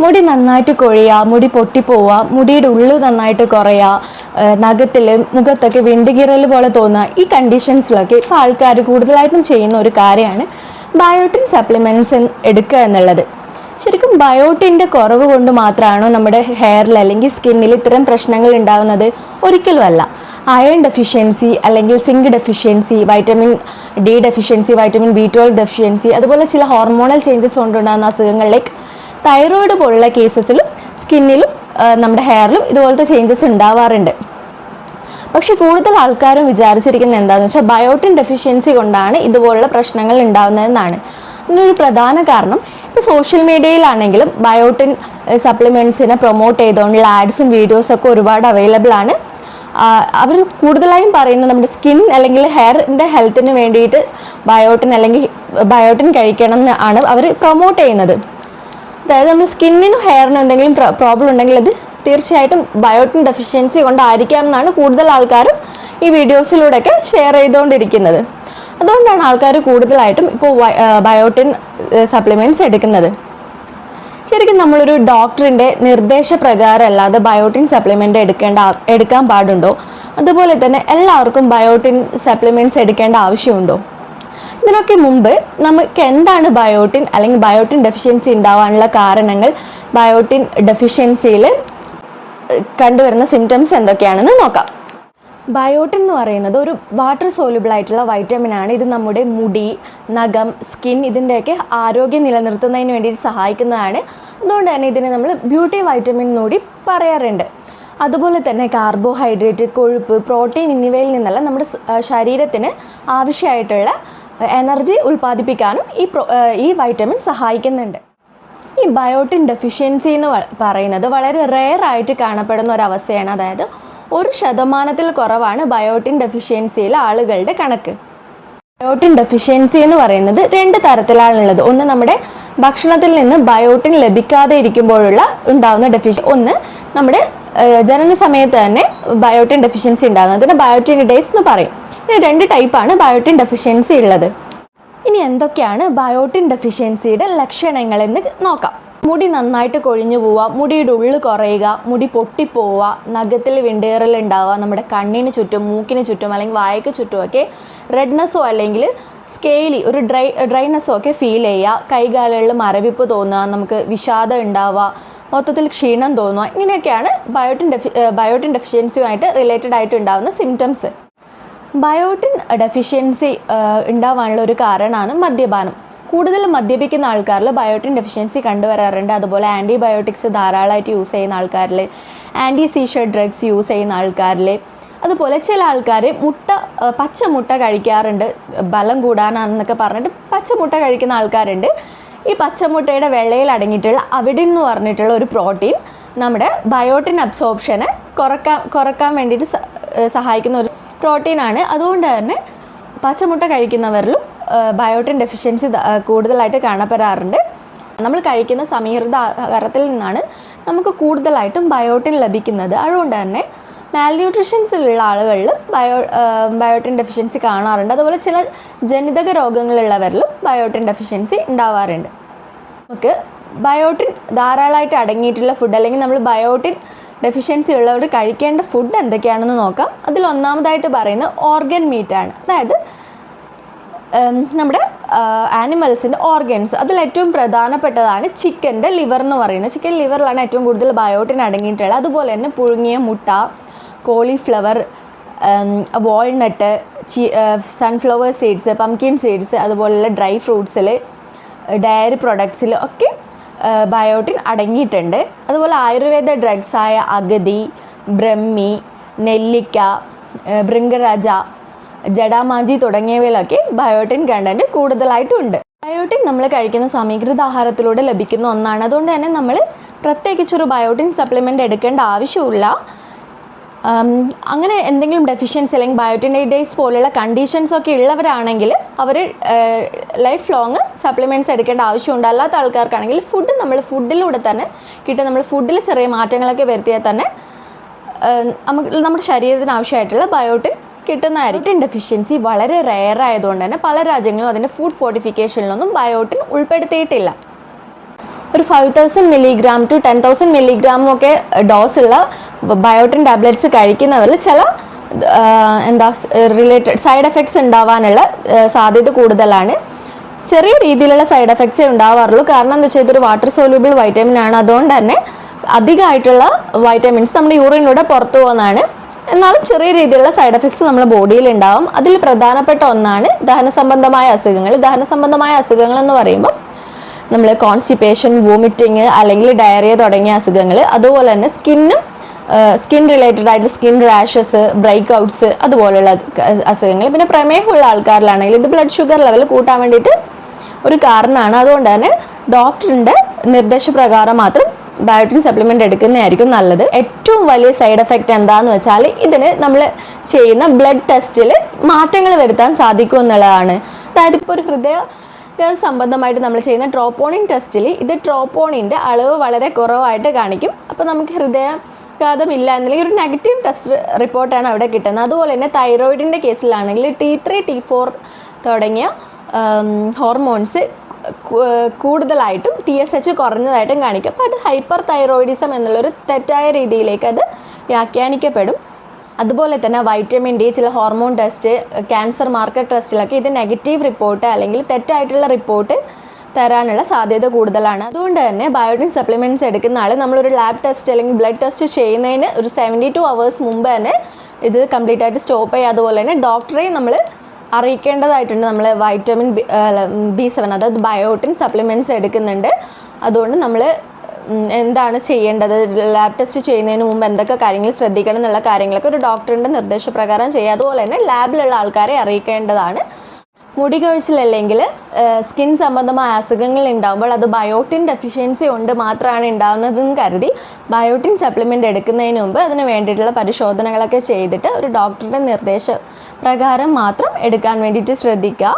മുടി നന്നായിട്ട് കൊഴിയുക, മുടി പൊട്ടിപ്പോവുക, മുടിയുടെ ഉള്ളു നന്നായിട്ട് കുറയുക, നഖത്തിൽ മുഖത്തൊക്കെ വിണ്ടുകീറൽ പോലെ തോന്നുക, ഈ കണ്ടീഷൻസിലൊക്കെ ഇപ്പോൾ ആൾക്കാർ കൂടുതലായിട്ടും ചെയ്യുന്ന ഒരു കാര്യമാണ് ബയോട്ടിൻ സപ്ലിമെൻറ്റ്സ് എടുക്കുക എന്നുള്ളത്. ശരിക്കും ബയോട്ടിൻ്റെ കുറവ് കൊണ്ട് മാത്രമാണോ നമ്മുടെ ഹെയറിൽ അല്ലെങ്കിൽ സ്കിന്നിൽ ഇത്തരം പ്രശ്നങ്ങൾ ഉണ്ടാകുന്നത്? ഒരിക്കലുമല്ല. അയൺ ഡെഫിഷ്യൻസി അല്ലെങ്കിൽ zinc deficiency, vitamin D deficiency, vitamin B12 deficiency, അതുപോലെ ചില ഹോർമോണൽ ചേഞ്ചസ് കൊണ്ടുണ്ടാകുന്ന അസുഖങ്ങളിലേക്ക് തൈറോയിഡ് പോലുള്ള കേസസിലും സ്കിന്നിലും നമ്മുടെ ഹെയറിലും ഇതുപോലത്തെ ചേഞ്ചസ് ഉണ്ടാവാറുണ്ട്. പക്ഷെ കൂടുതൽ ആൾക്കാരും വിചാരിച്ചിരിക്കുന്നത് എന്താണെന്ന് വെച്ചാൽ ബയോട്ടിൻ ഡെഫിഷ്യൻസി കൊണ്ടാണ് ഇതുപോലുള്ള പ്രശ്നങ്ങൾ ഉണ്ടാകുന്നതെന്നാണ്. ഇതിനൊരു പ്രധാന കാരണം ഇപ്പോൾ സോഷ്യൽ മീഡിയയിലാണെങ്കിലും ബയോട്ടിൻ സപ്ലിമെൻറ്റ്സിനെ പ്രൊമോട്ട് ചെയ്തുകൊണ്ടുള്ള ആഡ്സും വീഡിയോസൊക്കെ ഒരുപാട് അവൈലബിൾ ആണ്. അവർ കൂടുതലായും പറയുന്നത് നമ്മുടെ സ്കിൻ അല്ലെങ്കിൽ ഹെയറിൻ്റെ ഹെൽത്തിന് വേണ്ടിയിട്ട് ബയോട്ടിൻ കഴിക്കണം എന്നാണ് അവർ പ്രൊമോട്ട് ചെയ്യുന്നത്. അതായത് നമ്മുടെ സ്കിന്നിനും ഹെയറിനും എന്തെങ്കിലും പ്രോബ്ലം ഉണ്ടെങ്കിൽ അത് തീർച്ചയായിട്ടും ബയോട്ടിൻ ഡെഫിഷ്യൻസി കൊണ്ടായിരിക്കാം എന്നാണ് കൂടുതൽ ആൾക്കാരും ഈ വീഡിയോസിലൂടെയൊക്കെ ഷെയർ ചെയ്തുകൊണ്ടിരിക്കുന്നത്. അതുകൊണ്ടാണ് ആൾക്കാർ കൂടുതലായിട്ടും ഇപ്പോൾ ബയോട്ടിൻ സപ്ലിമെൻറ്റ്സ് എടുക്കുന്നത്. ശരിക്കും നമ്മളൊരു ഡോക്ടറിൻ്റെ നിർദ്ദേശപ്രകാരം അല്ലാതെ ബയോട്ടിൻ സപ്ലിമെൻ്റ് എടുക്കാൻ പാടുണ്ടോ? അതുപോലെ തന്നെ എല്ലാവർക്കും ബയോട്ടിൻ സപ്ലിമെൻറ്റ്സ് എടുക്കേണ്ട ആവശ്യമുണ്ടോ? ഇതിനൊക്കെ മുമ്പ് നമുക്ക് എന്താണ് ബയോട്ടിൻ അല്ലെങ്കിൽ ബയോട്ടിൻ ഡെഫിഷ്യൻസി ഉണ്ടാവാനുള്ള കാരണങ്ങൾ, ബയോട്ടിൻ ഡെഫിഷ്യൻസിയിൽ കണ്ടുവരുന്ന സിംറ്റംസ് എന്തൊക്കെയാണെന്ന് നോക്കാം. ബയോട്ടിൻ എന്ന് പറയുന്നത് ഒരു വാട്ടർ സോല്യൂബിൾ ആയിട്ടുള്ള വൈറ്റമിനാണ്. ഇത് നമ്മുടെ മുടി, നഖം, സ്കിൻ ഇതിൻ്റെയൊക്കെ ആരോഗ്യം നിലനിർത്തുന്നതിന് വേണ്ടിയിട്ട് സഹായിക്കുന്നതാണ്. അതുകൊണ്ട് തന്നെ ഇതിനെ നമ്മൾ ബ്യൂട്ടി വൈറ്റമിൻ എന്നുകൂടി പറയാറുണ്ട്. അതുപോലെ തന്നെ കാർബോഹൈഡ്രേറ്റ്, കൊഴുപ്പ്, പ്രോട്ടീൻ എന്നിവയിൽ നിന്നല്ല നമ്മുടെ ശരീരത്തിന് ആവശ്യമായിട്ടുള്ള എനർജി ഉൽപ്പാദിപ്പിക്കാനും ഈ വൈറ്റമിൻ സഹായിക്കുന്നുണ്ട്. ഈ ബയോട്ടിൻ ഡെഫിഷ്യൻസി എന്ന് പറയുന്നത് വളരെ റെയർ ആയിട്ട് കാണപ്പെടുന്ന ഒരവസ്ഥയാണ്. അതായത് 1% കുറവാണ് ബയോട്ടിൻ ഡെഫിഷ്യൻസിയിലെ ആളുകളുടെ കണക്ക്. ബയോട്ടിൻ ഡെഫിഷ്യൻസി എന്ന് പറയുന്നത് 2 തരത്തിലാണുള്ളത്. ഒന്ന് നമ്മുടെ ഭക്ഷണത്തിൽ നിന്ന് ബയോട്ടിൻ ലഭിക്കാതെ ഇരിക്കുമ്പോഴുള്ള ഉണ്ടാകുന്ന ഡെഫിഷ്യൻസി. ഒന്ന് നമ്മുടെ ജനന സമയത്ത് തന്നെ ബയോട്ടിൻ ഡെഫിഷ്യൻസി ഉണ്ടാകുന്നത്, അതിന് ബയോട്ടിനിഡേസ് എന്ന് പറയും. ഇനി 2 ടൈപ്പാണ് ബയോട്ടിൻ ഡെഫിഷ്യൻസി ഉള്ളത്. ഇനി എന്തൊക്കെയാണ് ബയോട്ടിൻ ഡെഫിഷ്യൻസിയുടെ ലക്ഷണങ്ങളെന്ന് നോക്കാം. മുടി നന്നായിട്ട് കൊഴിഞ്ഞു പോവുക, മുടിയുടെ ഉള്ളു കുറയുക, മുടി പൊട്ടിപ്പോവുക, നഖത്തിൽ വിണ്ടേറൽ ഉണ്ടാവുക, നമ്മുടെ കണ്ണിന് ചുറ്റും, മൂക്കിന് ചുറ്റും അല്ലെങ്കിൽ വായയ്ക്ക് ചുറ്റുമൊക്കെ റെഡ്നെസ്സോ അല്ലെങ്കിൽ സ്കെയിലി ഒരു ഡ്രൈനെസ്സോ ഒക്കെ ഫീൽ ചെയ്യുക, കൈകാലുകളിൽ മരവിപ്പ് തോന്നുക, നമുക്ക് വിഷാദം ഉണ്ടാവുക, മൊത്തത്തിൽ ക്ഷീണം തോന്നുക, ഇങ്ങനെയൊക്കെയാണ് ബയോട്ടിൻ ഡെഫിഷ്യൻസിയുമായിട്ട് റിലേറ്റഡ് ആയിട്ട് ഉണ്ടാകുന്ന സിംറ്റംസ്. ബയോട്ടിൻ ഡെഫിഷ്യൻസി ഉണ്ടാവാനുള്ള ഒരു കാരണമാണ് മദ്യപാനം. കൂടുതലും മദ്യപിക്കുന്ന ആൾക്കാരിൽ ബയോട്ടിൻ ഡെഫിഷ്യൻസി കണ്ടുവരാറുണ്ട്. അതുപോലെ ആൻറ്റിബയോട്ടിക്സ് ധാരാളമായിട്ട് യൂസ് ചെയ്യുന്ന ആൾക്കാരിൽ, ആൻറ്റി സീഷർ ഡ്രഗ്സ് യൂസ് ചെയ്യുന്ന ആൾക്കാരിൽ, അതുപോലെ ചില ആൾക്കാർ പച്ചമുട്ട കഴിക്കാറുണ്ട്, ബലം കൂടാനാണെന്നൊക്കെ പറഞ്ഞിട്ട് പച്ചമുട്ട കഴിക്കുന്ന ആൾക്കാരുണ്ട്. ഈ പച്ചമുട്ടയുടെ വെള്ളയിൽ അടങ്ങിയിട്ടുള്ള അവിഡിൻ എന്ന് പറഞ്ഞിട്ടുള്ള ഒരു പ്രോട്ടീൻ നമ്മുടെ ബയോട്ടിൻ അബ്സോർപ്ഷനെ കുറക്കാൻ വേണ്ടിയിട്ട് സഹായിക്കുന്ന ഒരു പ്രോട്ടീനാണ്. അതുകൊണ്ട് തന്നെ പച്ചമുട്ട കഴിക്കുന്നവരിലും ബയോട്ടിൻ ഡെഫിഷ്യൻസി കൂടുതലായിട്ട് കാണപ്പെടാറുണ്ട്. നമ്മൾ കഴിക്കുന്ന സമീകൃത ആഹാരത്തിൽ നിന്നാണ് നമുക്ക് കൂടുതലായിട്ടും ബയോട്ടിൻ ലഭിക്കുന്നത്. അതുകൊണ്ട് തന്നെ മാൽന്യൂട്രീഷൻസിലുള്ള ആളുകളിൽ ബയോട്ടിൻ ഡെഫിഷ്യൻസി കാണാറുണ്ട്. അതുപോലെ ചില ജനിതക രോഗങ്ങളുള്ളവരിലും ബയോട്ടിൻ ഡെഫിഷ്യൻസി ഉണ്ടാവാറുണ്ട്. നമുക്ക് ബയോട്ടിൻ ധാരാളമായിട്ട് അടങ്ങിയിട്ടുള്ള ഫുഡ് അല്ലെങ്കിൽ നമ്മൾ ബയോട്ടിൻ ഡെഫിഷ്യൻസി ഉള്ളവർ കഴിക്കേണ്ട ഫുഡ് എന്തൊക്കെയാണെന്ന് നോക്കാം. അതിൽ ഒന്നാമതായിട്ട് പറയുന്നത് ഓർഗൻ മീറ്റാണ്. അതായത് നമ്മുടെ ആനിമൽസിൻ്റെ ഓർഗൻസ്, അതിൽ ഏറ്റവും പ്രധാനപ്പെട്ടതാണ് ചിക്കൻ്റെ ലിവർ എന്ന് പറയുന്നത്. ചിക്കൻ ലിവറിലാണ് ഏറ്റവും കൂടുതൽ ബയോട്ടിൻ അടങ്ങിയിട്ടുള്ളത്. അതുപോലെ തന്നെ പുഴുങ്ങിയ മുട്ട, cauliflower, walnut, sunflower seeds, pumpkin seeds, അതുപോലെയുള്ള ഡ്രൈ ഫ്രൂട്ട്സിൽ, ഡയറി പ്രൊഡക്ട്സിൽ ഒക്കെ ബയോട്ടിൻ അടങ്ങിയിട്ടുണ്ട്. അതുപോലെ ആയുർവേദ ഡ്രഗ്സായ അഗതി, ബ്രഹ്മി, നെല്ലിക്ക, ഭൃംഗരാജ, ജഡാമാഞ്ചി തുടങ്ങിയവയിലൊക്കെ ബയോട്ടിൻ കണ്ടന്റ് കൂടുതലായിട്ടുണ്ട്. ബയോട്ടിൻ നമ്മൾ കഴിക്കുന്ന സമീകൃത ആഹാരത്തിലൂടെ ലഭിക്കുന്ന ഒന്നാണ്. അതുകൊണ്ട് തന്നെ നമ്മൾ പ്രത്യേകിച്ചൊരു ബയോട്ടിൻ സപ്ലിമെൻ്റ് എടുക്കേണ്ട ആവശ്യമില്ല. അങ്ങനെ എന്തെങ്കിലും ഡെഫിഷ്യൻസി അല്ലെങ്കിൽ ബയോട്ടിനൈഡേസ് പോലെയുള്ള കണ്ടീഷൻസ് ഒക്കെ ഉള്ളവരാണെങ്കിൽ അവർ ലൈഫ് ലോങ് സപ്ലിമെൻറ്റ്സ് എടുക്കേണ്ട ആവശ്യമുണ്ട്. അല്ലാത്ത ആൾക്കാർക്കാണെങ്കിൽ നമ്മൾ ഫുഡിലൂടെ തന്നെ കിട്ടും. നമ്മൾ ഫുഡിൽ ചെറിയ മാറ്റങ്ങളൊക്കെ വരുത്തിയാൽ തന്നെ നമുക്ക് നമ്മുടെ ശരീരത്തിന് ആവശ്യമായിട്ടുള്ള ബയോട്ടിൻ കിട്ടുന്നതായിരിക്കും. ഡെഫിഷ്യൻസി വളരെ റെയർ ആയതുകൊണ്ട് തന്നെ പല രാജ്യങ്ങളും അതിൻ്റെ ഫുഡ് ഫോർട്ടിഫിക്കേഷനിലൊന്നും ബയോട്ടിൻ ഉൾപ്പെടുത്തിയിട്ടില്ല. ഒരു 5000 മില്ലിഗ്രാം ടു 10,000 മില്ലിഗ്രാം ഒക്കെ ഡോസുള്ള ബയോട്ടിൻ ടാബ്ലറ്റ്സ് കഴിക്കുന്നവരിൽ ചില റിലേറ്റഡ് സൈഡ് എഫക്ട്സ് ഉണ്ടാവാനുള്ള സാധ്യത കൂടുതലാണ്. ചെറിയ രീതിയിലുള്ള സൈഡ് എഫക്ട്സേ ഉണ്ടാവാറുള്ളൂ. കാരണം എന്താ വെച്ചാൽ ഇതൊരു വാട്ടർ സോല്യൂബിൾ വൈറ്റമിൻ ആണ്. അതുകൊണ്ട് തന്നെ അധികമായിട്ടുള്ള വൈറ്റമിൻസ് നമ്മുടെ യൂറിനിലൂടെ പുറത്തു പോകുന്നതാണ്. എന്നാലും ചെറിയ രീതിയിലുള്ള സൈഡ് എഫക്ട്സ് നമ്മുടെ ബോഡിയിൽ ഉണ്ടാവും. അതിൽ പ്രധാനപ്പെട്ട ഒന്നാണ് ദഹന സംബന്ധമായ അസുഖങ്ങൾ. ദഹന സംബന്ധമായ അസുഖങ്ങൾ എന്ന് പറയുമ്പോൾ നമ്മൾ കോൺസ്റ്റിപ്പേഷൻ, വോമിറ്റിങ് അല്ലെങ്കിൽ ഡയറിയ തുടങ്ങിയ അസുഖങ്ങൾ, അതുപോലെ തന്നെ സ്കിൻ റിലേറ്റഡ് ആയിട്ട് സ്കിൻ റാഷസ്, ബ്രേക്ക് ഔട്ട്സ് അതുപോലെയുള്ള അസുഖങ്ങൾ. പിന്നെ പ്രമേഹമുള്ള ആൾക്കാരിലാണെങ്കിൽ ഇത് ബ്ലഡ് ഷുഗർ ലെവൽ കൂട്ടാൻ വേണ്ടിയിട്ട് ഒരു കാരണമാണ്. അതുകൊണ്ട് തന്നെ ഡോക്ടറിൻ്റെ നിർദ്ദേശപ്രകാരം മാത്രം ബയോട്ടിൻ സപ്ലിമെൻ്റ് എടുക്കുന്നതായിരിക്കും നല്ലത്. ഏറ്റവും വലിയ സൈഡ് എഫക്റ്റ് എന്താണെന്ന് വെച്ചാൽ ഇതിന് നമ്മൾ ചെയ്യുന്ന ബ്ലഡ് ടെസ്റ്റിൽ മാറ്റങ്ങൾ വരുത്താൻ സാധിക്കും എന്നുള്ളതാണ്. അതായത് ഇപ്പോൾ ഒരു ഹൃദയ സംബന്ധമായിട്ട് നമ്മൾ ചെയ്യുന്ന ട്രോപ്പോണിൻ ടെസ്റ്റിൽ ഇത് ട്രോപ്പോണിൻ്റെ അളവ് വളരെ കുറവായിട്ട് കാണിക്കും. അപ്പോൾ നമുക്ക് ഹൃദയാഘാതമില്ല എന്നുണ്ടെങ്കിൽ ഒരു നെഗറ്റീവ് ടെസ്റ്റ് റിപ്പോർട്ടാണ് അവിടെ കിട്ടുന്നത്. അതുപോലെ തന്നെ തൈറോയിഡിൻ്റെ കേസിലാണെങ്കിൽ T3 T4 തുടങ്ങിയ ഹോർമോൺസ് കൂടുതലായിട്ടും TSH കുറഞ്ഞതായിട്ടും കാണിക്കും. അപ്പോൾ അത് ഹൈപ്പർ തൈറോയിഡിസം എന്നുള്ളൊരു തെറ്റായ രീതിയിലേക്ക് അത് വ്യാഖ്യാനിക്കപ്പെടും. അതുപോലെ തന്നെ വൈറ്റമിൻ ഡി, ചില ഹോർമോൺ ടെസ്റ്റ്, ക്യാൻസർ മാർക്കർ ടെസ്റ്റിലൊക്കെ ഇത് നെഗറ്റീവ് റിപ്പോർട്ട് അല്ലെങ്കിൽ തെറ്റായിട്ടുള്ള റിപ്പോർട്ട് തരാനുള്ള സാധ്യത കൂടുതലാണ്. അതുകൊണ്ട് തന്നെ ബയോട്ടിൻ സപ്ലിമെൻറ്റ്സ് എടുക്കുന്ന ആൾ നമ്മളൊരു ലാബ് ടെസ്റ്റ് അല്ലെങ്കിൽ ബ്ലഡ് ടെസ്റ്റ് ചെയ്യുന്നതിന് ഒരു 72 hours മുമ്പ് തന്നെ ഇത് കംപ്ലീറ്റ് ആയിട്ട് സ്റ്റോപ്പ് ചെയ്യുക. അതുപോലെ തന്നെ ഡോക്ടറെ നമ്മൾ അറിയിക്കേണ്ടതായിട്ടുണ്ട്. നമ്മൾ വൈറ്റമിൻ B7 അതായത് ബയോട്ടിൻ സപ്ലിമെൻറ്റ്സ് എടുക്കുന്നുണ്ട്. അതുകൊണ്ട് നമ്മൾ എന്താണ് ചെയ്യേണ്ടത്, ലാബ് ടെസ്റ്റ് ചെയ്യുന്നതിന് മുമ്പ് എന്തൊക്കെ കാര്യങ്ങൾ ശ്രദ്ധിക്കണം എന്നുള്ള കാര്യങ്ങളൊക്കെ ഒരു ഡോക്ടറിൻ്റെ നിർദ്ദേശപ്രകാരം ചെയ്യുക. അതുപോലെ തന്നെ ലാബിലുള്ള ആൾക്കാരെ അറിയിക്കേണ്ടതാണ്. മുടി കൊഴിച്ചിലല്ലെങ്കിൽ സ്കിൻ സംബന്ധമായ അസുഖങ്ങൾ ഉണ്ടാകുമ്പോൾ അത് ബയോട്ടിൻ ഡെഫിഷ്യൻസി കൊണ്ട് മാത്രമാണ് ഉണ്ടാകുന്നതെന്ന് കരുതി ബയോട്ടിൻ സപ്ലിമെൻ്റ് എടുക്കുന്നതിന് മുമ്പ് അതിന് വേണ്ടിയിട്ടുള്ള പരിശോധനകളൊക്കെ ചെയ്തിട്ട് ഒരു ഡോക്ടറുടെ നിർദ്ദേശപ്രകാരം മാത്രം എടുക്കാൻ വേണ്ടിയിട്ട് ശ്രദ്ധിക്കുക.